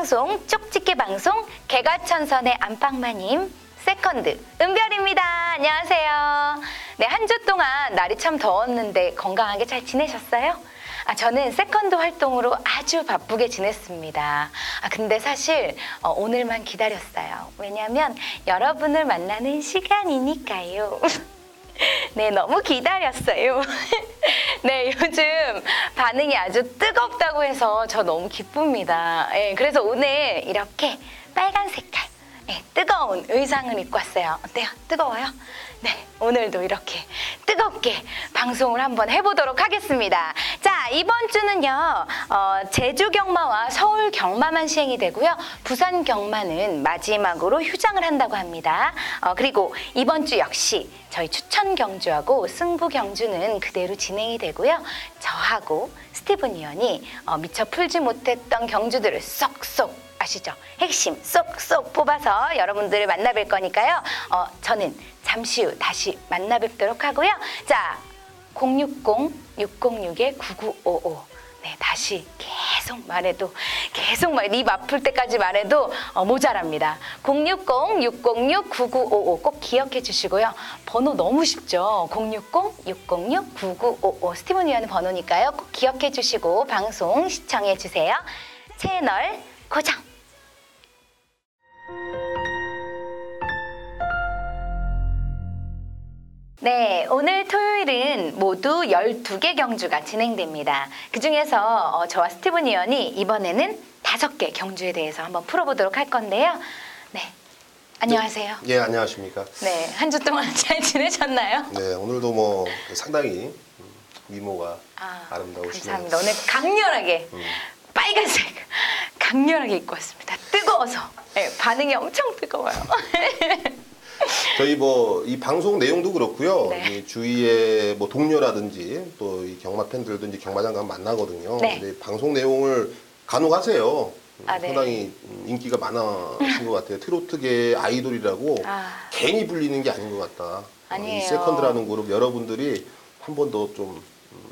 생방송 쪽집게 방송 개가천선의 안방마님 세컨드 은별입니다. 안녕하세요. 네, 한 주 동안 날이 참 더웠는데 건강하게 잘 지내셨어요? 저는 세컨드 활동으로 아주 바쁘게 지냈습니다. 근데 사실 오늘만 기다렸어요. 왜냐면 여러분을 만나는 시간이니까요. 네, 너무 기다렸어요. 네, 요즘 반응이 아주 뜨겁다고 해서 저 너무 기쁩니다. 네, 그래서 오늘 이렇게 빨간 색깔 뜨거운 의상을 입고 왔어요. 어때요? 뜨거워요? 네, 오늘도 이렇게 뜨겁게 방송을 한번 해보도록 하겠습니다. 자, 이번 주는요, 제주 경마와 서울 경마만 시행이 되고요. 부산 경마는 마지막으로 휴장을 한다고 합니다. 그리고 이번 주 역시 저희 추천 경주하고 승부 경주는 그대로 진행이 되고요. 저하고 스티븐 위원이 미처 풀지 못했던 경주들을 쏙쏙 아시죠? 핵심 쏙쏙 뽑아서 여러분들을 만나뵐 거니까요. 저는 잠시 후 다시 만나 뵙도록 하고요. 자, 060-606-9955. 네, 다시 계속 말해도 입 아플 때까지 말해도 모자랍니다. 060-606-9955 꼭 기억해 주시고요. 번호 너무 쉽죠? 060-606-9955 스티븐 위원의 번호니까요. 꼭 기억해 주시고 방송 시청해 주세요. 채널 고정! 네, 오늘 토요일은 모두 12개 경주가 진행됩니다. 그중에서 저와 스티븐 위원이 이번에는 5개 경주에 대해서 한번 풀어보도록 할 건데요. 네, 안녕하세요. 네, 안녕하십니까. 네, 한 주 동안 잘 지내셨나요? 네, 오늘도 뭐 상당히 미모가 아름다우시네요. 감사합니다. 오늘 강렬하게 빨간색 강렬하게 입고 왔습니다. 뜨거워서 네, 반응이 엄청 뜨거워요. 저희 뭐 이 방송 내용도 그렇고요. 네. 이 주위에 뭐 동료라든지 또 이 경마 팬들도 이제 경마장 가면 만나거든요. 네. 근데 방송 내용을 간혹 하세요. 네. 상당히 인기가 많으신 것 같아요. 트로트계 아이돌이라고 괜히 불리는 게 아닌 것 같다. 아니에요. 이 세컨드라는 그룹 여러분들이 한 번 더 좀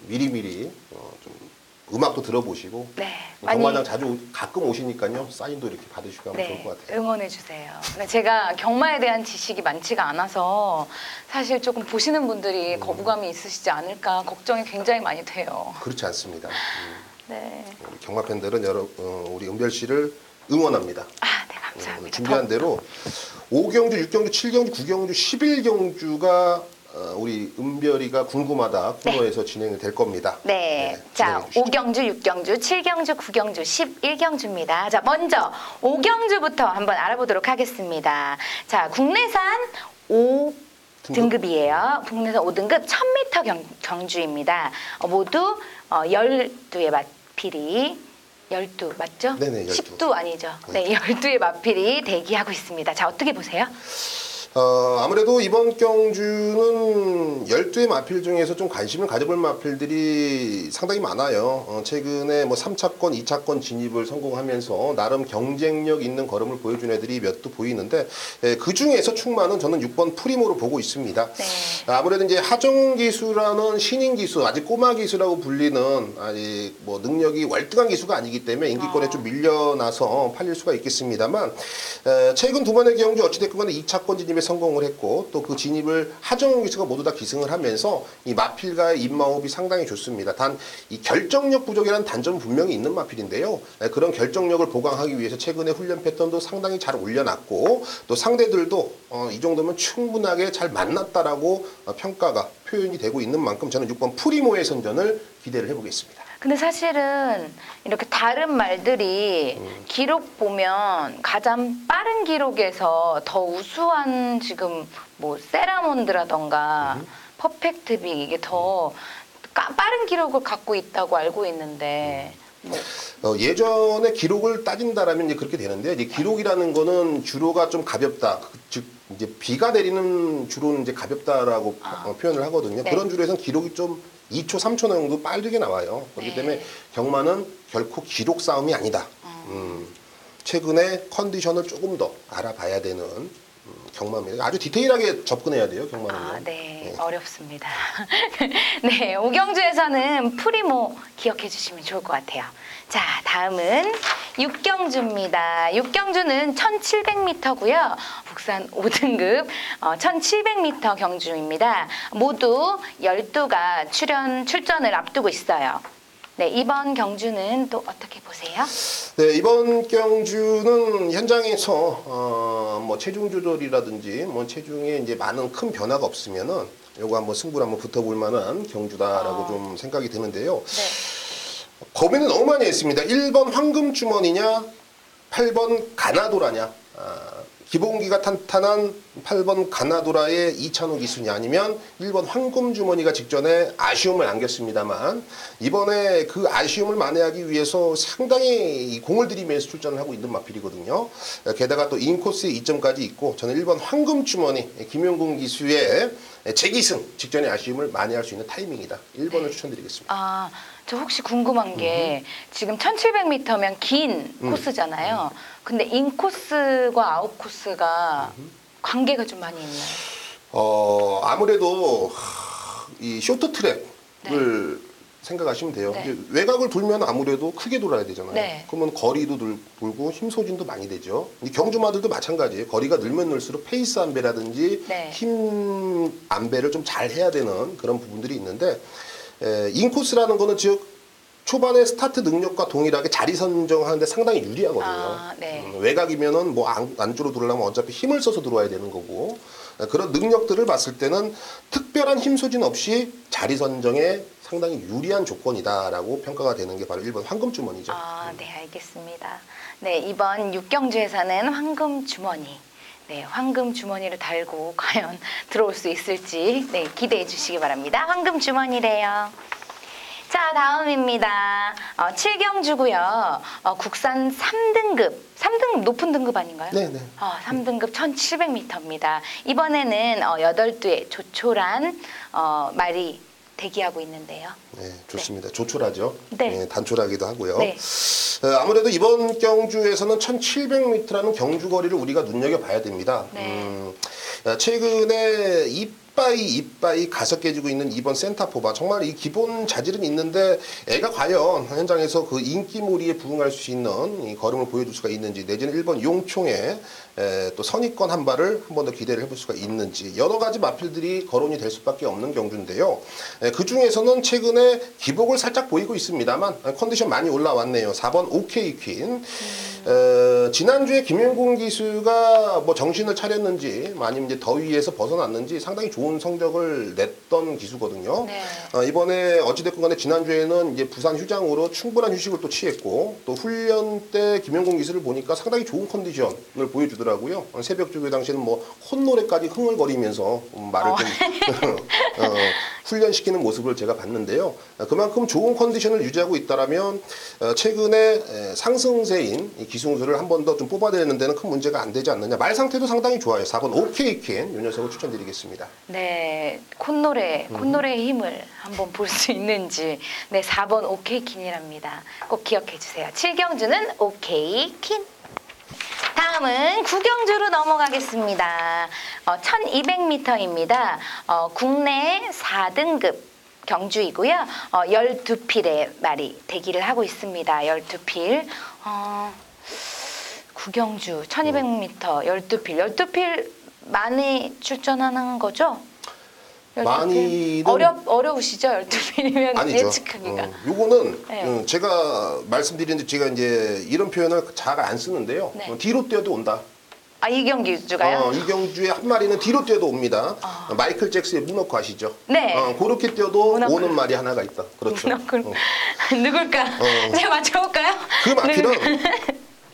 미리미리 좀 음악도 들어보시고 네, 경마장 자주 가끔 오시니까요. 사인도 이렇게 받으시고 하면 좋을 네, 것 같아요. 응원해 주세요. 제가 경마에 대한 지식이 많지가 않아서 사실 조금 보시는 분들이 거부감이 있으시지 않을까 걱정이 굉장히 많이 돼요. 그렇지 않습니다. 네. 우리 경마 팬들은 우리 은별 씨를 응원합니다. 네, 감사합니다. 준비한 대로 5경주, 6경주, 7경주, 9경주, 11경주가 우리 은별이가 궁금하다 코너에서 진행이 될 겁니다. 네. 네, 자, 5경주, 6경주, 7경주, 9경주, 11경주입니다. 자, 먼저 5경주부터 한번 알아보도록 하겠습니다. 자, 국내산 5등급이에요. 국내산 5등급 1000m 경주입니다. 모두 12의 마필이 12 맞죠? 네네, 12. 10도 아니죠. 네, 12의 마필이 대기하고 있습니다. 자, 어떻게 보세요? 아무래도 이번 경주는 12의 마필 중에서 좀 관심을 가져볼 마필들이 상당히 많아요. 최근에 뭐 3차권, 2차권 진입을 성공하면서 나름 경쟁력 있는 걸음을 보여준 애들이 몇 도 보이는데 그 중에서 충만은 저는 6번 프리모로 보고 있습니다. 네. 아무래도 이제 하정 기수라는 신인 기수, 아직 꼬마 기수라고 불리는 아직 뭐 능력이 월등한 기수가 아니기 때문에 인기권에 좀 밀려나서 팔릴 수가 있겠습니다만 최근 두 번의 경주 어찌됐건 간에 2차권 진입에 성공을 했고 또 그 진입을 하정우 기수가 모두 다 기승을 하면서 이 마필과의 입마호흡이 상당히 좋습니다. 단 이 결정력 부족이라는 단점은 분명히 있는 마필인데요. 그런 결정력을 보강하기 위해서 최근에 훈련 패턴도 상당히 잘 올려놨고 또 상대들도 이 정도면 충분하게 잘 만났다라고 평가가 표현이 되고 있는 만큼 저는 6번 프리모의 선전을 기대를 해보겠습니다. 근데 사실은 이렇게 다른 말들이 기록 보면 가장 빠른 기록에서 더 우수한 지금 뭐 세라몬드라던가 퍼펙트빅 이게 더 빠른 기록을 갖고 있다고 알고 있는데 예전에 기록을 따진다라면 이제 그렇게 되는데 이제 기록이라는 거는 주로가 좀 가볍다. 즉 이제 비가 내리는 주로는 이제 가볍다라고 표현을 하거든요. 네. 그런 주로에서는 기록이 좀 2초, 3초 정도 빠르게 나와요. 그렇기 때문에 경마는 결코 기록 싸움이 아니다. 최근에 컨디션을 조금 더 알아봐야 되는 경마입니다. 아주 디테일하게 접근해야 돼요, 경마는. 네, 어렵습니다. 네, 오경주에서는 프리모 기억해 주시면 좋을 것 같아요. 자, 다음은 육경주입니다. 육경주는 1700m고요. 국산 5등급 1700m 경주입니다. 모두 12가 출전을 앞두고 있어요. 네, 이번 경주는 또 어떻게 보세요? 네, 이번 경주는 현장에서 뭐 체중 조절이라든지 뭐 체중에 이제 많은 큰 변화가 없으면은 요거 한번 승부를 한번 붙어볼 만한 경주다라고 좀 생각이 드는데요. 네. 고민을 너무 많이 했습니다. 1번 황금주머니냐, 8번 가나도라냐. 기본기가 탄탄한 8번 가나도라의 이찬호 기수냐, 아니면 1번 황금주머니가 직전에 아쉬움을 안겼습니다만 이번에 그 아쉬움을 만회하기 위해서 상당히 공을 들이면서 출전을 하고 있는 마필이거든요. 게다가 또 인코스의 이점까지 있고 저는 1번 황금주머니 김용gun 기수의 재기승 직전의 아쉬움을 만회할 수 있는 타이밍이다. 1번을 추천드리겠습니다. 저 혹시 궁금한 게 지금 1700m면 긴 코스잖아요. 근데 인코스와 아웃코스가 관계가 좀 많이 있나요? 아무래도 이 쇼트트랙을 생각하시면 돼요. 네. 이제 외곽을 돌면 아무래도 크게 돌아야 되잖아요. 네. 그러면 거리도 돌고 힘 소진도 많이 되죠. 이 경주마들도 마찬가지예요. 거리가 늘면 늘수록 페이스 안배라든지 네. 힘 안배를 좀 잘 해야 되는 그런 부분들이 있는데 인코스라는 거는 즉 초반에 스타트 능력과 동일하게 자리 선정하는데 상당히 유리하거든요. 네. 외곽이면은 뭐 안쪽으로 들어오려면 어차피 힘을 써서 들어와야 되는 거고 그런 능력들을 봤을 때는 특별한 힘 소진 없이 자리 선정에 상당히 유리한 조건이다라고 평가가 되는 게 바로 1번 황금주머니죠. 네, 알겠습니다. 네, 이번 육경주에서는 황금주머니. 네, 황금주머니를 달고 과연 들어올 수 있을지 기대해 주시기 바랍니다. 황금주머니래요. 자, 다음입니다. 7경주고요. 국산 3등급 높은 등급 아닌가요? 네네. 3등급 1700m입니다. 이번에는 8두의 조촐한 말이 대기하고 있는데요. 네, 좋습니다. 조촐하죠. 네. 단촐하기도 하고요. 네. 아무래도 이번 경주에서는 1700m라는 경주 거리를 우리가 눈여겨봐야 됩니다. 네. 최근에 이빠이 가서 깨지고 있는 이번 센터포바 정말 이 기본 자질은 있는데 애가 과연 현장에서 그 인기몰이에 부응할 수 있는 이 걸음을 보여줄 수가 있는지, 내지는 1번 용총에 또 선입권 한 발을 한 번 더 기대를 해볼 수가 있는지, 여러 가지 마필들이 거론이 될 수밖에 없는 경주인데요. 그 중에서는 최근에 기복을 살짝 보이고 있습니다만 컨디션 많이 올라왔네요. 4번 OK 퀸. 지난주에 김용gun 기수가 뭐 정신을 차렸는지 아니면 이제 더위에서 벗어났는지 상당히 좋은 성적을 냈던 기수거든요. 네. 이번에 어찌됐건 간에 지난주에는 이제 부산 휴장으로 충분한 휴식을 또 취했고, 또 훈련 때 김용gun 기수를 보니까 상당히 좋은 컨디션을 보여주더라고요. 새벽 조교 당시에는 뭐 콧노래까지 흥얼거리면서 말을 좀 훈련시키는 모습을 제가 봤는데요. 그만큼 좋은 컨디션을 유지하고 있다라면 최근에 상승세인 이 기승수를 한 번 더 좀 뽑아내는 데는 큰 문제가 안 되지 않느냐. 말 상태도 상당히 좋아요. 4번 OK 퀸 이 녀석을 추천드리겠습니다. 네, 콧노래의 힘을 한번 볼 수 있는지. 네, 4번 OK 퀸이랍니다. 꼭 기억해 주세요. 7경주는 OK 퀸. 다음은 9경주로 넘어가겠습니다. 1200m입니다. 국내 4등급 경주이고요. 12필의 말이 대기를 하고 있습니다. 12필. 9경주 1200m 12필. 12필 많이 출전하는 거죠? 12필. 많이는 어려우시죠? 12필이면 아니죠. 예측하기가. 요거는 네. 제가 말씀드리는데 제가 이제 이런 표현을 잘 안 쓰는데요. 네. 뒤로 뛰어도 온다. 이 경주가요? 이 경주에 한 마리는 뒤로 뛰어도 옵니다. 마이클 잭스의 문어크 아시죠? 네. 그렇게 뛰어도 문어크. 오는 말이 하나가 있다. 그렇죠. 누굴까? 제가 맞춰볼까요? 그 마필은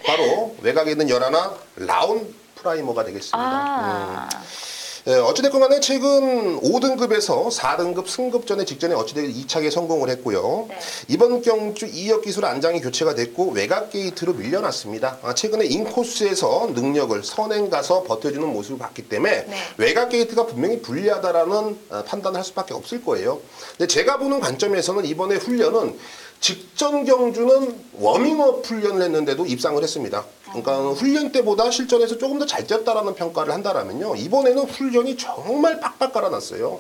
바로 외곽에 있는 열하나 라운 프라이머가 되겠습니다. 어찌됐건 간에 최근 5등급에서 4등급 승급전에 직전에 어찌됐든 2차에 성공을 했고요. 네. 이번 경주 2역 기술 안장이 교체가 됐고 외곽 게이트로 밀려났습니다. 최근에 인코스에서 능력을 선행 가서 버텨주는 모습을 봤기 때문에 네. 외곽 게이트가 분명히 불리하다라는 판단을 할 수밖에 없을 거예요. 근데 제가 보는 관점에서는 이번에 훈련은 직전 경주는 워밍업 훈련을 했는데도 입상을 했습니다. 그러니까 훈련 때보다 실전에서 조금 더 잘 뛰었다라는 평가를 한다라면요. 이번에는 훈련이 정말 빡빡 깔아놨어요.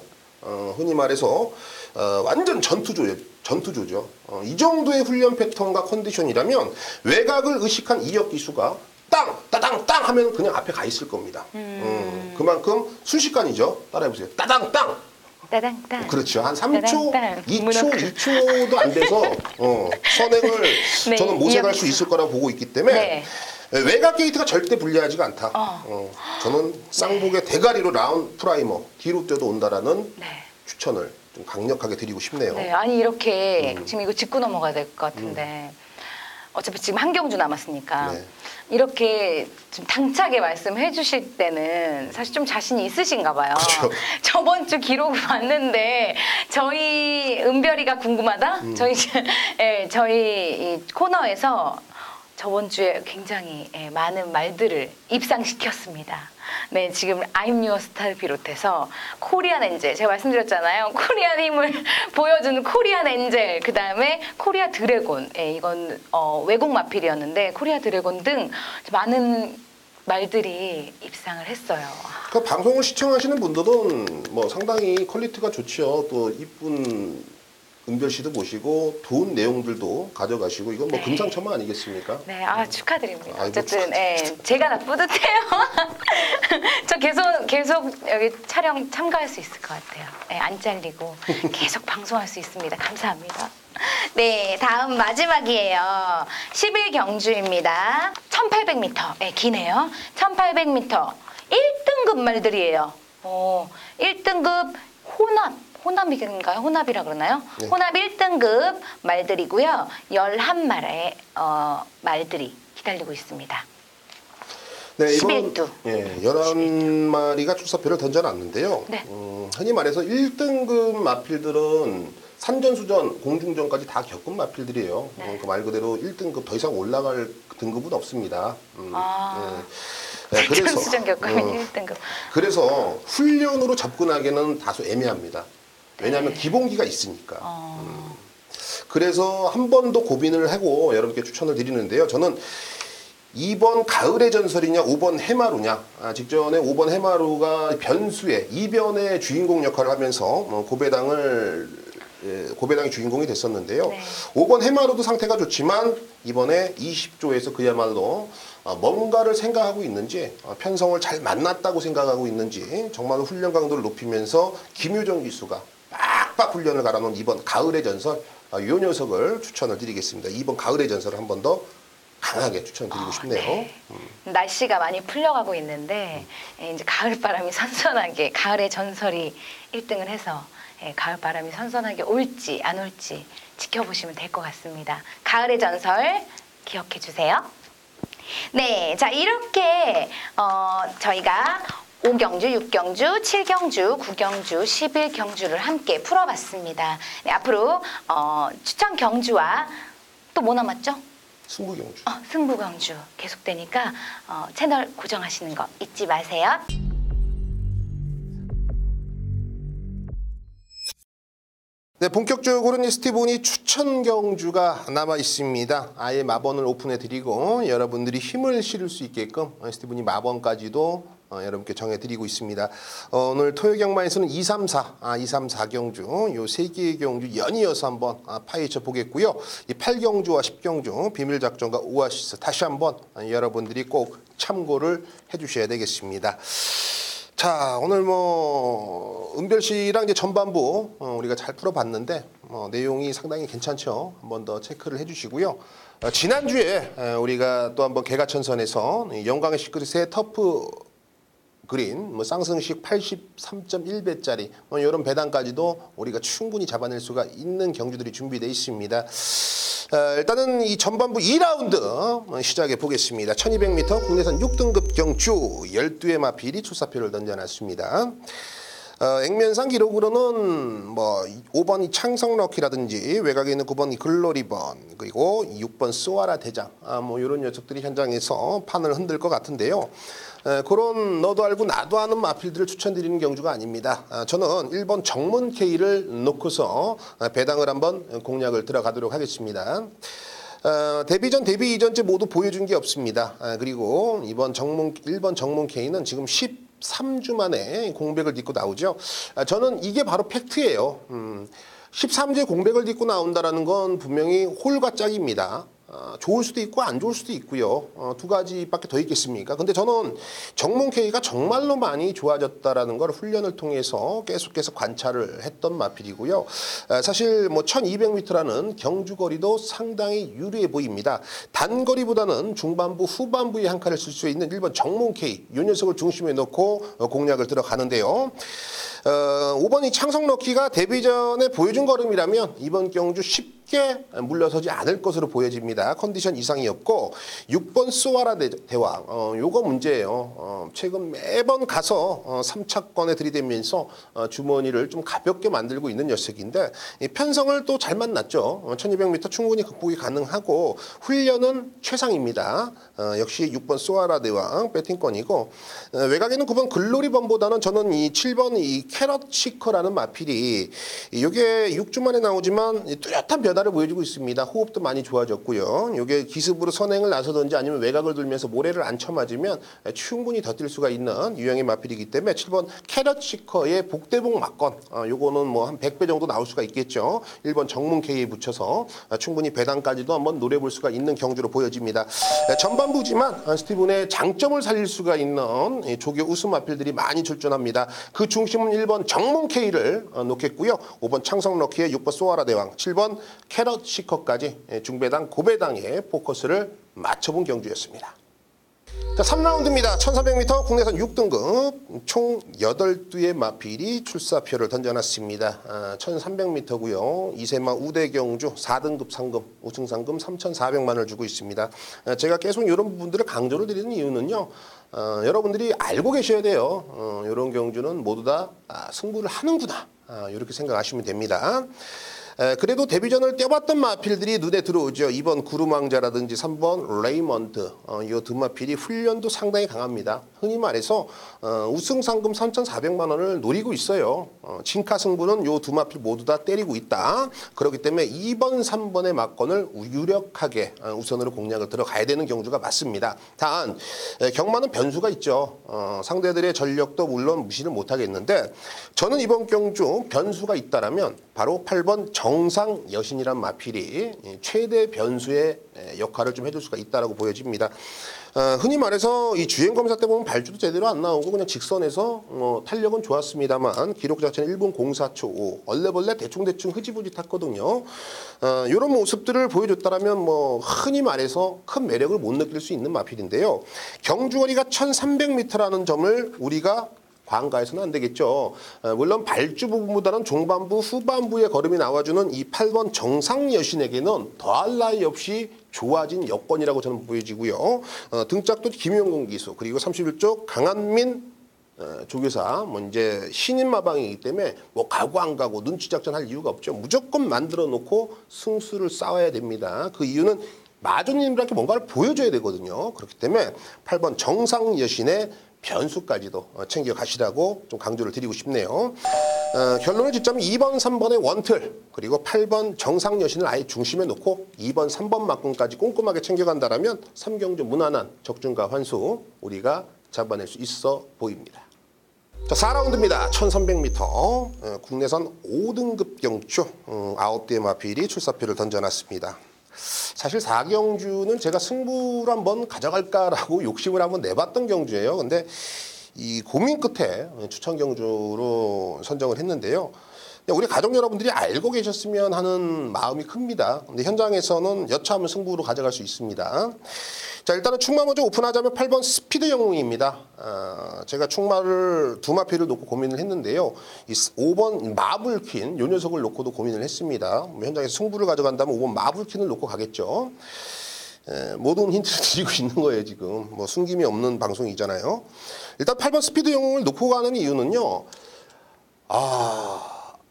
흔히 말해서 완전 전투조죠. 이 정도의 훈련 패턴과 컨디션이라면 외곽을 의식한 이역 기수가 땅, 따당, 땅 하면 그냥 앞에 가 있을 겁니다. 그만큼 순식간이죠. 따라해보세요. 따당, 땅. 따당땅. 그렇죠. 한 3초, 따당땅. 2초도 안 돼서 선행을 네, 저는 모색할 이역 수 기수. 있을 거라고 보고 있기 때문에 네. 외곽 게이트가 절대 불리하지가 않다. 저는 쌍복의 대가리로 라운 프라이머 뒤로 뛰어도 온다라는 네. 추천을 좀 강력하게 드리고 싶네요. 네, 아니 이렇게 지금 이거 짚고 넘어가야 될 것 같은데 어차피 지금 한 경주 남았으니까 네. 이렇게 좀 당차게 말씀해 주실 때는 사실 좀 자신이 있으신가 봐요. 그렇죠. 저번 주 기록을 봤는데 저희 은별이가 궁금하다? 저희 이 코너에서 저번 주에 굉장히 많은 말들을 입상시켰습니다. 네, 지금 I'm Your Star를 비롯해서 코리안 엔젤, 제가 말씀드렸잖아요. 코리안 힘을 보여주는 코리안 엔젤, 그 다음에 코리아 드래곤, 이건 외국 마필이었는데 코리아 드래곤 등 많은 말들이 입상을 했어요. 그 방송을 시청하시는 분들은 뭐 상당히 퀄리티가 좋죠. 또 이쁜 은별 씨도 모시고 좋은 내용들도 가져가시고 이건 뭐 네. 금상첨화 아니겠습니까? 네, 축하드립니다. 아이고, 어쨌든 제가 다 뿌듯해요. 저 계속 여기 촬영 참가할 수 있을 것 같아요. 안 잘리고 계속 방송할 수 있습니다. 감사합니다. 네, 다음 마지막이에요. 11경주입니다. 1800m. 기네요. 1800m. 1등급 말들이에요. 1등급 혼합인가요? 혼합이라 그러나요? 네. 혼합 1등급 말들이고요. 11마리의 말들이 기다리고 있습니다. 네, 이번 11두. 11마리가 출사표를 던져놨는데요. 네. 흔히 말해서 1등급 마필들은 산전수전, 공중전까지 다 겪은 마필들이에요. 네. 그 말 그대로 1등급 더 이상 올라갈 등급은 없습니다. 산전수전 겪으면 1등급. 그래서 훈련으로 접근하기는 다소 애매합니다. 왜냐하면 기본기가 있으니까. 그래서 한 번 더 고민을 하고 여러분께 추천을 드리는데요. 저는 2번 가을의 전설이냐 5번 해마루냐, 직전에 5번 해마루가 변수의 이변의 주인공 역할을 하면서 고배당이 주인공이 됐었는데요. 네. 5번 해마루도 상태가 좋지만 이번에 20조에서 그야말로 뭔가를 생각하고 있는지, 편성을 잘 만났다고 생각하고 있는지 정말 훈련 강도를 높이면서 김효정 기수가 빡빡 훈련을 갈아놓은 2번 가을의 전설, 이 녀석을 추천을 드리겠습니다. 2번 가을의 전설을 한 번 더 강하게 추천드리고 싶네요. 네. 날씨가 많이 풀려가고 있는데 이제 가을바람이 선선하게, 가을의 전설이 1등을 해서 가을바람이 선선하게 올지 안 올지 지켜보시면 될 것 같습니다. 가을의 전설 기억해 주세요. 네, 자 이렇게 저희가 5경주, 6경주, 7경주, 9경주, 11경주를 함께 풀어봤습니다. 네, 앞으로 추천 경주와 또 뭐 남았죠? 승부경주. 승부경주 계속되니까 채널 고정하시는 거 잊지 마세요. 네, 본격적으로는 스티븐이 추천 경주가 남아 있습니다. 아예 마번을 오픈해 드리고 여러분들이 힘을 실을 수 있게끔 스티븐이 마번까지도 여러분께 정해드리고 있습니다. 오늘 토요경마에서는 2, 3, 4경주 요 3개의 경주 연이어서 한번 파헤쳐 보겠고요. 이 8경주와 10경주 비밀작전과 오아시스 다시 한번 여러분들이 꼭 참고를 해주셔야 되겠습니다. 자, 오늘 은별 씨랑 이제 전반부 우리가 잘 풀어봤는데 내용이 상당히 괜찮죠. 한번 더 체크를 해주시고요. 지난주에 우리가 또 한번 개가천선에서 영광의 시크릿의 터프 그린, 쌍승식 83.1배짜리 이런 배당까지도 우리가 충분히 잡아낼 수가 있는 경주들이 준비되어 있습니다. 일단은 이 전반부 2라운드 시작해 보겠습니다. 1200m 국내산 6등급 경주 12의 마필이 출사표를 던져놨습니다. 액면상 기록으로는 5번 이 창성럭키라든지 외곽에 있는 9번 이 글로리번, 그리고 6번 스와라 대장, 이런 녀석들이 현장에서 판을 흔들 것 같은데요. 그런 너도 알고 나도 아는 마필들을 추천드리는 경주가 아닙니다. 저는 1번 정문 K를 놓고서 배당을 한번 공략을 들어가도록 하겠습니다. 데뷔 전 데뷔 이전째 모두 보여준 게 없습니다. 그리고 1번 정문 K는 지금 13주 만에 공백을 딛고 나오죠. 저는 이게 바로 팩트예요. 13제 공백을 딛고 나온다는 건 분명히 홀과 짝입니다. 좋을 수도 있고 안 좋을 수도 있고요. 두 가지밖에 더 있겠습니까? 근데 저는 정문 K가 정말로 많이 좋아졌다라는 걸 훈련을 통해서 계속해서 관찰을 했던 마필이고요. 사실 뭐 1200m라는 경주거리도 상당히 유리해 보입니다. 단거리보다는 중반부, 후반부에 한 칸을 쓸 수 있는 1번 정문 K 이 녀석을 중심에 놓고 공략을 들어가는데요. 5번 이 창성 럭키가 데뷔 전에 보여준 걸음이라면 이번 경주 쉽게 물러서지 않을 것으로 보여집니다. 컨디션 이상이 없고 6번 소아라 대왕 요거 문제예요. 최근 매번 가서 3차권에 들이대면서 주머니를 좀 가볍게 만들고 있는 녀석인데 이 편성을 또 잘 만났죠. 1200m 충분히 극복이 가능하고 훈련은 최상입니다. 역시 6번 소아라 대왕 배팅권이고 외곽에는 9번 글로리범보다는 저는 이 7번 이 캐럿 시커라는 마필이 이게 6주 만에 나오지만 뚜렷한 변화를 보여주고 있습니다. 호흡도 많이 좋아졌고요. 이게 기습으로 선행을 나서든지 아니면 외곽을 돌면서 모래를 안 쳐맞으면 충분히 더 뛸 수가 있는 유형의 마필이기 때문에 7번 캐럿 시커의 복대복 막건 요거는 뭐 한 100배 정도 나올 수가 있겠죠. 1번 정문 K에 붙여서 충분히 배당까지도 한번 노려볼 수가 있는 경주로 보여집니다. 전반부지만 스티븐의 장점을 살릴 수가 있는 조교 우수 마필들이 많이 출전합니다. 그 중심은 1번 정문 K를 놓겠고요. 5번 창성 럭키의 6번 소아라 대왕, 7번 캐럿 시커까지 중배당, 고배당에 포커스를 맞춰본 경주였습니다. 자, 3라운드입니다. 1400m 국내선 6등급 총 8두의 마필이 출사표를 던져놨습니다. 1300m고요. 이세마 우대 경주 4등급 상금, 우승 상금 3,400만 원을 주고 있습니다. 제가 계속 이런 부분들을 강조를 드리는 이유는요. 여러분들이 알고 계셔야 돼요. 이런 경주는 모두 다 승부를 하는구나. 이렇게 생각하시면 됩니다. 그래도 데뷔전을 뛰어봤던 마필들이 눈에 들어오죠. 2번 구름왕자라든지 3번 레이먼트 이 두 마필이 훈련도 상당히 강합니다. 흔히 말해서 우승 상금 3,400만 원을 노리고 있어요. 진카 승부는 이 두 마필 모두 다 때리고 있다. 그렇기 때문에 2번, 3번의 막건을 유력하게 우선으로 공략을 들어가야 되는 경주가 맞습니다. 단 경마는 변수가 있죠. 상대들의 전력도 물론 무시를 못하겠는데 저는 이번 경주 변수가 있다라면 바로 8번 정상 여신이란 마필이 최대 변수의 역할을 좀 해줄 수가 있다라고 보여집니다. 흔히 말해서 이 주행 검사 때 보면 발주도 제대로 안 나오고 그냥 직선에서 탄력은 좋았습니다만 기록 자체는 1분 04초 5 얼레벌레 대충대충 흐지부지 탔거든요. 이런 모습들을 보여줬다라면 뭐 흔히 말해서 큰 매력을 못 느낄 수 있는 마필인데요. 경주거리가 1300m라는 점을 우리가 과한가해서는 안 되겠죠. 물론 발주 부분보다는 중반부, 후반부의 걸음이 나와주는 이 8번 정상 여신에게는 더할 나위 없이 좋아진 여건이라고 저는 보여지고요. 등짝도 김용곤 기수 그리고 31쪽 강한민 조교사 뭐 이제 신인 마방이기 때문에 뭐 가고 안 가고 눈치 작전할 이유가 없죠. 무조건 만들어 놓고 승수를 쌓아야 됩니다. 그 이유는 마조님들한테 뭔가를 보여줘야 되거든요. 그렇기 때문에 8번 정상 여신의 변수까지도 챙겨가시라고 좀 강조를 드리고 싶네요. 결론을 짓자면 2번, 3번의 원틀 그리고 8번 정상 여신을 아예 중심에 놓고 2번, 3번 막군까지 꼼꼼하게 챙겨간다라면 3경주 무난한 적중과 환수 우리가 잡아낼 수 있어 보입니다. 자, 4라운드입니다. 1300m 국내선 5등급 경주 9대의 마필이 출사표를 던져놨습니다. 사실 4경주는 제가 승부를 한번 가져갈까라고 욕심을 한번 내봤던 경주예요. 근데 이 고민 끝에 추천 경주로 선정을 했는데요. 우리 가족 여러분들이 알고 계셨으면 하는 마음이 큽니다. 근데 현장에서는 여차하면 승부로 가져갈 수 있습니다. 자, 일단은 충마 먼저 오픈하자면 8번 스피드 영웅입니다. 제가 충마를 두 마필을 놓고 고민을 했는데요. 이 5번 마블킨 요 녀석을 놓고도 고민을 했습니다. 현장에서 승부를 가져간다면 5번 마블킨을 놓고 가겠죠. 모든 힌트를 드리고 있는 거예요, 지금. 뭐 숨김이 없는 방송이잖아요. 일단 8번 스피드 영웅을 놓고 가는 이유는요.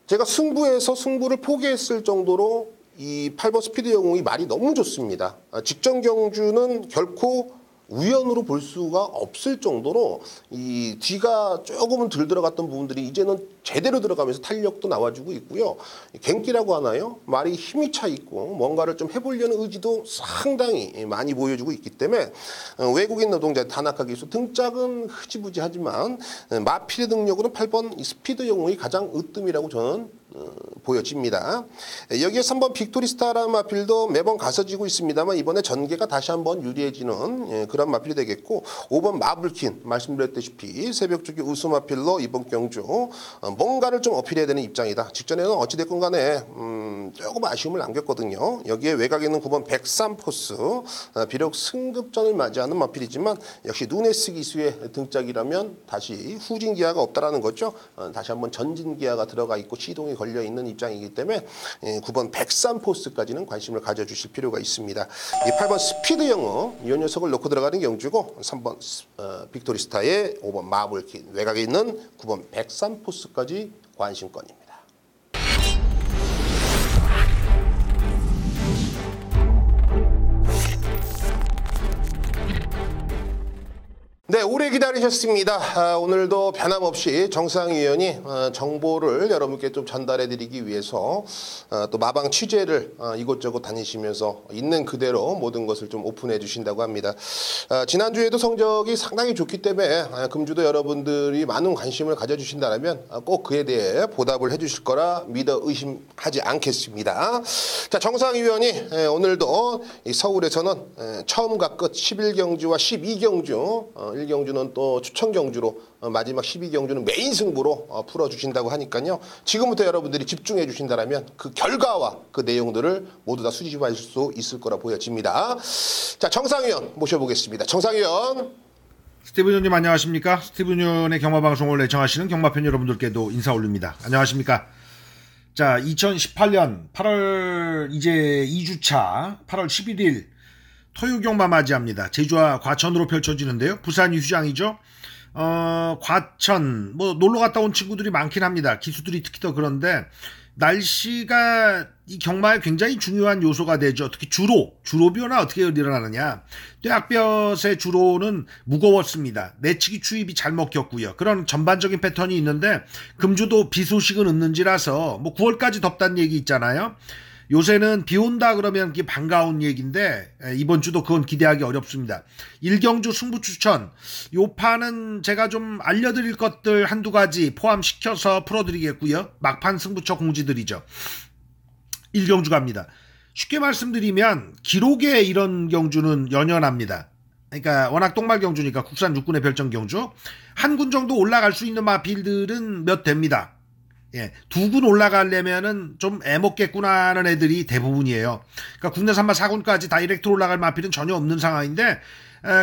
제가 승부에서 승부를 포기했을 정도로 이 8번 스피드 영웅이 말이 너무 좋습니다. 직전 경주는 결코 우연으로 볼 수가 없을 정도로 이 뒤가 조금은 덜 들어갔던 부분들이 이제는 제대로 들어가면서 탄력도 나와주고 있고요. 갱기라고 하나요? 말이 힘이 차 있고 뭔가를 좀 해보려는 의지도 상당히 많이 보여주고 있기 때문에 외국인 노동자 다나카 기수 등짝은 흐지부지하지만 마필의 능력으로는 8번 스피드 영웅이 가장 으뜸이라고 저는 보여집니다. 여기에 3번 빅토리스타라는 마필도 매번 가서지고 있습니다만 이번에 전개가 다시 한번 유리해지는 그런 마필이 되겠고 5번 마블킨 말씀드렸다시피 새벽 주기 우수 마필로 이번 경주 뭔가를 좀 어필해야 되는 입장이다. 직전에는 어찌됐건 간에 조금 아쉬움을 남겼거든요. 여기에 외곽에 있는 9번 103포스 비록 승급전을 맞이하는 마필이지만 역시 누네스 기수의 등짝이라면 다시 후진 기아가 없다라는 거죠. 다시 한번 전진 기아가 들어가 있고 시동이 걸려 있는 입장이기 때문에 9번 103포스까지는 관심을 가져주실 필요가 있습니다. 이 8번 스피드 영어 이 녀석을 놓고 들어가는 경주고 3번 빅토리스타의 5번 마블킨 외곽에 있는 9번 103포스까지 관심권입니다. 네, 오래 기다리셨습니다. 오늘도 변함없이 정상위원이 정보를 여러분께 좀 전달해드리기 위해서 또 마방 취재를 이곳저곳 다니시면서 있는 그대로 모든 것을 좀 오픈해 주신다고 합니다. 지난주에도 성적이 상당히 좋기 때문에 금주도 여러분들이 많은 관심을 가져주신다면 꼭 그에 대해 보답을 해주실 거라 믿어 의심하지 않겠습니다. 자, 정상위원이 오늘도 서울에서는 처음과 끝 11경주와 12경주 1경주는 또 추천 경주로 마지막 12경주는 메인 승부로 풀어주신다고 하니까요. 지금부터 여러분들이 집중해 주신다면 그 결과와 그 내용들을 모두 다 수집할 수 있을 거라 보여집니다. 자, 정상위원 모셔보겠습니다. 정상위원. 스티븐 의원님 안녕하십니까? 스티븐 의원의 경마방송을 애청하시는 경마팬 여러분들께도 인사 올립니다. 안녕하십니까? 자, 2018년 8월 이제 2주차 8월 11일 토요 경마 맞이합니다. 제주와 과천으로 펼쳐지는데요. 부산이 휴장이죠. 과천 뭐 놀러 갔다 온 친구들이 많긴 합니다. 기수들이 특히 더 그런데 날씨가 이 경마에 굉장히 중요한 요소가 되죠. 특히 주로 변화 어떻게 일어나느냐. 떼약볕의 주로는 무거웠습니다. 내치기 추입이 잘 먹혔고요. 그런 전반적인 패턴이 있는데 금주도 비 소식은 없는지라서 뭐 9월까지 덥다는 얘기 있잖아요. 요새는 비 온다 그러면 그게 반가운 얘기인데 이번 주도 그건 기대하기 어렵습니다. 1경주 승부 추천 요 판은 제가 좀 알려드릴 것들 한두 가지 포함시켜서 풀어드리겠고요. 막판 승부처 공지들이죠. 1경주 갑니다. 쉽게 말씀드리면 기록에 이런 경주는 연연합니다. 그러니까 워낙 똥말 경주니까 국산 육군의 별정 경주 한 군 정도 올라갈 수 있는 마필들은 몇 됩니다. 예, 2군 올라가려면은 좀 애먹겠구나 하는 애들이 대부분이에요. 그러니까 국내 산마 4군까지 다이렉트로 올라갈 마필은 전혀 없는 상황인데,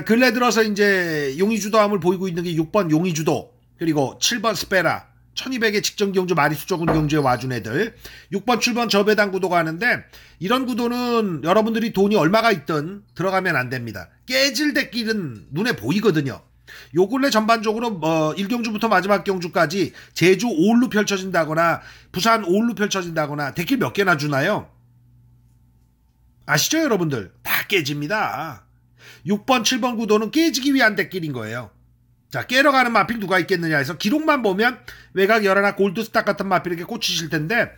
근래 들어서 이제 용의주도함을 보이고 있는 게 6번 용의주도, 그리고 7번 스페라, 1200의 직전 경주 마리수저군 경주에 와준 애들, 6번, 7번 저배당 구도가 하는데, 이런 구도는 여러분들이 돈이 얼마가 있든 들어가면 안 됩니다. 깨질 대길은 눈에 보이거든요. 요 근래 전반적으로 1경주부터 마지막 경주까지 제주 5일로 펼쳐진다거나 부산 5일로 펼쳐진다거나 대길 몇 개나 주나요? 아시죠 여러분들? 다 깨집니다. 6번 7번 구도는 깨지기 위한 대길인 거예요. 자, 깨러 가는 마필 누가 있겠느냐 해서 기록만 보면 외곽 열하나 골드스탁 같은 마필에게 꽂히실 텐데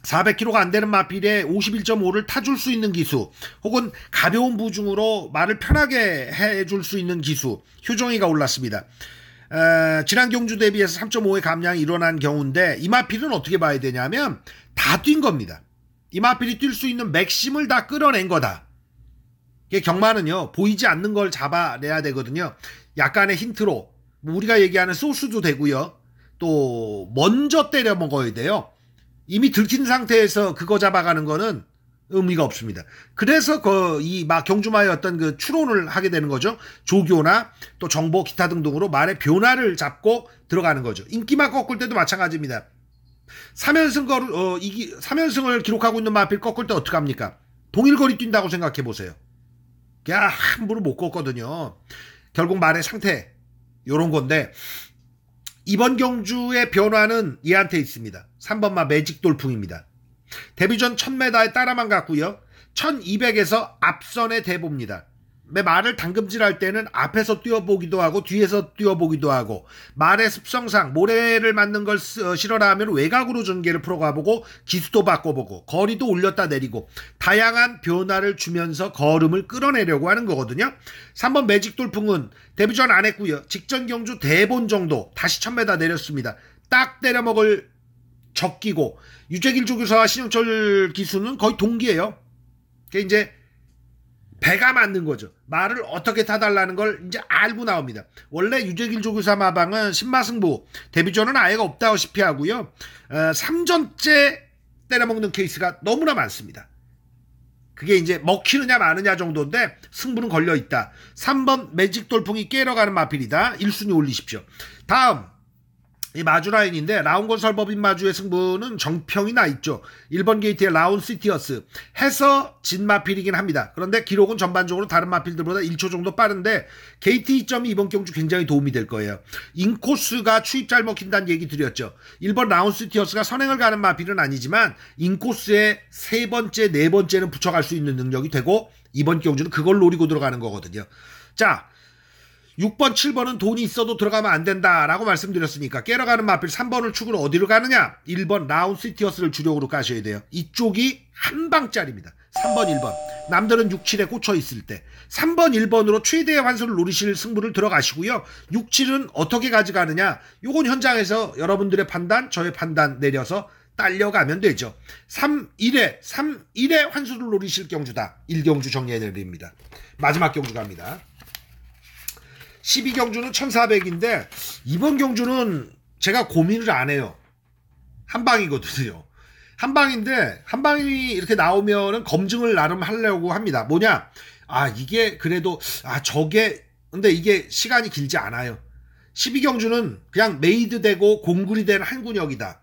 400kg가 안 되는 마필에 51.5를 타줄 수 있는 기수 혹은 가벼운 부중으로 말을 편하게 해줄 수 있는 기수 효정이가 올랐습니다. 지난 경주 대비해서 3.5의 감량이 일어난 경우인데 이 마필은 어떻게 봐야 되냐면 다 뛴 겁니다. 이 마필이 뛸 수 있는 맥심을 다 끌어낸 거다. 경마는요 보이지 않는 걸 잡아내야 되거든요. 약간의 힌트로 우리가 얘기하는 소스도 되고요. 또 먼저 때려 먹어야 돼요. 이미 들킨 상태에서 그거 잡아가는 거는 의미가 없습니다. 그래서 이 경주마의 어떤 그 추론을 하게 되는 거죠. 조교나 또 정보 기타 등등으로 말의 변화를 잡고 들어가는 거죠. 인기마 꺾을 때도 마찬가지입니다. 3연승을 기록하고 있는 마필 꺾을 때 어떡합니까? 동일거리 뛴다고 생각해 보세요. 그냥 함부로 못 꺾거든요. 결국 말의 상태 요런 건데 이번 경주의 변화는 얘한테 있습니다. 3번마 매직 돌풍입니다. 데뷔전 1000m에 따라만 갔고요. 1200에서 앞선에 대봅니다. 말을 당금질할 때는 앞에서 뛰어보기도 하고 뒤에서 뛰어보기도 하고 말의 습성상 모래를 맞는 걸 실어라 하면 외곽으로 전개를 풀어가보고 기수도 바꿔보고 거리도 올렸다 내리고 다양한 변화를 주면서 걸음을 끌어내려고 하는 거거든요. 3번 매직 돌풍은 데뷔전 안 했고요. 직전 경주 대본 정도 다시 1000m 내렸습니다. 딱 때려먹을 적기고 유재길 교사와 신영철 기수는 거의 동기예요. 그게 이제 배가 맞는 거죠. 말을 어떻게 타달라는 걸 이제 알고 나옵니다. 원래 유재길 조교사 마방은 신마승부 데뷔전은 아예가 없다시피 하고요. 3전째 때려먹는 케이스가 너무나 많습니다. 그게 이제 먹히느냐 마느냐 정도인데 승부는 걸려있다. 3번 매직 돌풍이 깨러가는 마필이다. 1순위 올리십시오. 다음 이 마주 라인인데 라운건설법인 마주의 승부는 정평이 나 있죠. 1번 게이트의 라운 시티어스 해서 진 마필이긴 합니다. 그런데 기록은 전반적으로 다른 마필들보다 1초 정도 빠른데 게이트 2점이 이번 경주 굉장히 도움이 될 거예요. 인코스가 추입 잘 먹힌다는 얘기 드렸죠. 1번 라운 시티어스가 선행을 가는 마필은 아니지만 인코스에 세 번째, 네 번째는 붙여갈 수 있는 능력이 되고 이번 경주는 그걸 노리고 들어가는 거거든요. 자, 6번, 7번은 돈이 있어도 들어가면 안 된다라고 말씀드렸으니까 깨러가는 마필 3번을 축으로 어디로 가느냐? 1번 라운 시티어스를 주력으로 까셔야 돼요. 이쪽이 한 방짜리입니다. 3번, 1번. 남들은 6, 7에 꽂혀 있을 때 3번, 1번으로 최대의 환수를 노리실 승부를 들어가시고요. 6, 7은 어떻게 가져가느냐? 요건 현장에서 여러분들의 판단, 저의 판단 내려서 딸려가면 되죠. 3, 1에 환수를 노리실 경주다. 1경주 정리해드립니다. 마지막 경주 갑니다. 12경주는 1400인데 이번 경주는 제가 고민을 안 해요. 한방이거든요. 한방인데 한방이 이렇게 나오면은 검증을 나름 하려고 합니다. 뭐냐? 이게 그래도 저게 근데 이게 시간이 길지 않아요. 12경주는 그냥 메이드 되고 공굴이 된 한 군역이다.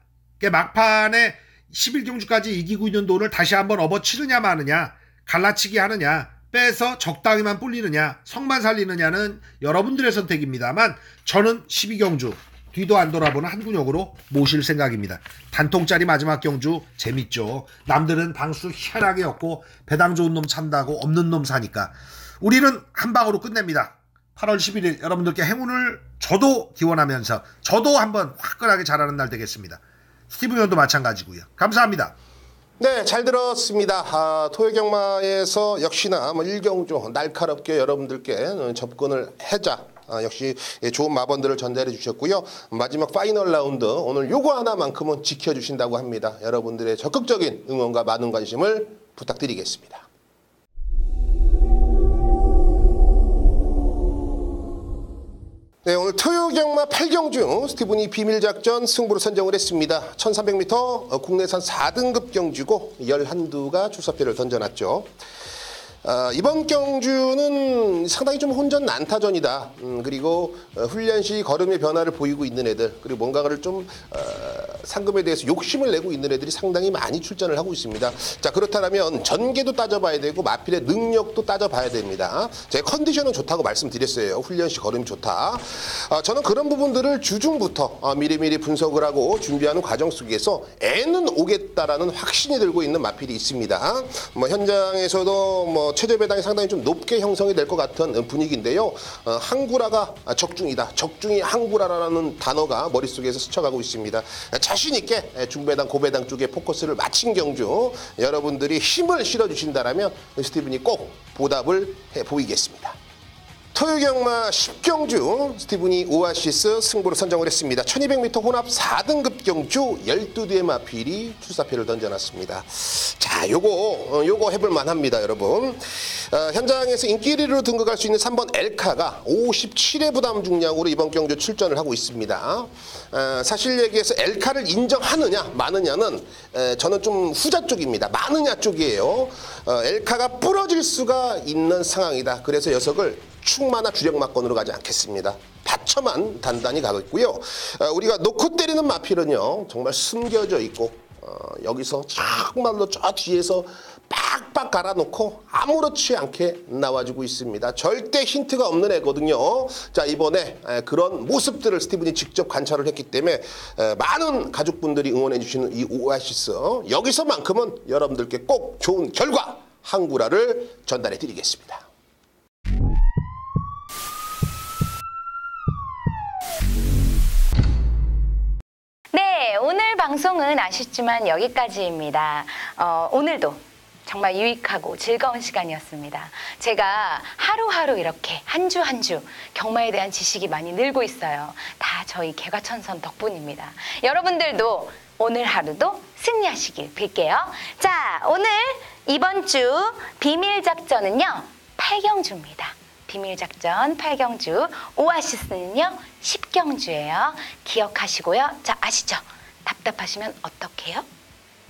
막판에 11경주까지 이기고 있는 돈을 다시 한번 업어치느냐 마느냐, 갈라치기 하느냐, 빼서 적당히만 불리느냐, 성만 살리느냐는 여러분들의 선택입니다만 저는 12경주 뒤도 안 돌아보는 한 군역으로 모실 생각입니다. 단통짜리 마지막 경주 재밌죠. 남들은 방수 희한하게 엮고 배당 좋은 놈 찬다고 없는 놈 사니까 우리는 한 방으로 끝냅니다. 8월 11일 여러분들께 행운을 저도 기원하면서 저도 한번 화끈하게 잘하는 날 되겠습니다. 스티븐 형도 마찬가지고요. 감사합니다. 네, 잘 들었습니다. 토요경마에서 역시나 1경주 날카롭게 여러분들께 접근을 해자. 역시 좋은 마번들을 전달해 주셨고요. 마지막 파이널 라운드 오늘 요거 하나만큼은 지켜주신다고 합니다. 여러분들의 적극적인 응원과 많은 관심을 부탁드리겠습니다. 네, 오늘 토요경마 8경주 스티븐이 비밀작전 승부로 선정을 했습니다. 1300m 국내산 4등급 경주고 11두가 출사표를 던져놨죠. 이번 경주는 상당히 좀 혼전 난타전이다. 그리고 훈련 시 걸음의 변화를 보이고 있는 애들, 그리고 뭔가를 좀 상금에 대해서 욕심을 내고 있는 애들이 상당히 많이 출전을 하고 있습니다. 자, 그렇다면 전개도 따져봐야 되고 마필의 능력도 따져봐야 됩니다. 제 컨디션은 좋다고 말씀드렸어요. 훈련 시 걸음이 좋다. 저는 그런 부분들을 주중부터 미리미리 분석을 하고 준비하는 과정 속에서 애는 오겠다라는 확신이 들고 있는 마필이 있습니다. 현장에서도 최저 배당이 상당히 좀 높게 형성이 될 것 같은 분위기인데요. 항구라가 적중이다. 적중이 항구라라는 단어가 머릿속에서 스쳐가고 있습니다. 자신 있게 중배당, 고배당 쪽에 포커스를 맞춘 경주 여러분들이 힘을 실어주신다면 스티븐이 꼭 보답을 해 보이겠습니다. 토요경마 10경주 스티븐이 오아시스 승부로 선정을 했습니다. 1200m 혼합 4등급 경주 12두의 마필이 출사표를 던져놨습니다. 자, 요거 해볼만 합니다, 여러분. 현장에서 인기 1위로 등극할 수 있는 3번 엘카가 57회 부담 중량으로 이번 경주 출전을 하고 있습니다. 사실 얘기해서 엘카를 인정하느냐 마느냐는 저는 좀 후자 쪽입니다. 마느냐 쪽이에요. 엘카가 부러질 수가 있는 상황이다. 그래서 녀석을 충마나 주력마권으로 가지 않겠습니다. 받쳐만 단단히 가겠고요. 우리가 놓고 때리는 마필은요, 정말 숨겨져 있고 여기서 정말로 저 뒤에서 빡빡 갈아놓고 아무렇지 않게 나와주고 있습니다. 절대 힌트가 없는 애거든요. 자, 이번에 그런 모습들을 스티븐이 직접 관찰을 했기 때문에 많은 가족분들이 응원해 주시는 이 오아시스, 여기서만큼은 여러분들께 꼭 좋은 결과, 항구라를 전달해 드리겠습니다. 네, 오늘 방송은 아쉽지만 여기까지입니다. 오늘도 정말 유익하고 즐거운 시간이었습니다. 제가 하루하루 이렇게 한 주 한 주 경마에 대한 지식이 많이 늘고 있어요. 다 저희 개과천선 덕분입니다. 여러분들도 오늘 하루도 승리하시길 빌게요. 자, 오늘 이번 주 비밀작전은요, 8경주입니다. 비밀작전 8경주, 오아시스는요 10경주예요. 기억하시고요. 자, 아시죠? 답답하시면 어떻게 해요?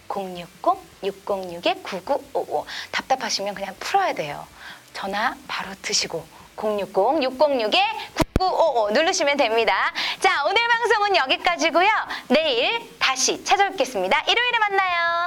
060-606-9955 답답하시면 그냥 풀어야 돼요. 전화 바로 드시고 060-606-9955 누르시면 됩니다. 자, 오늘 방송은 여기까지고요. 내일 다시 찾아뵙겠습니다. 일요일에 만나요.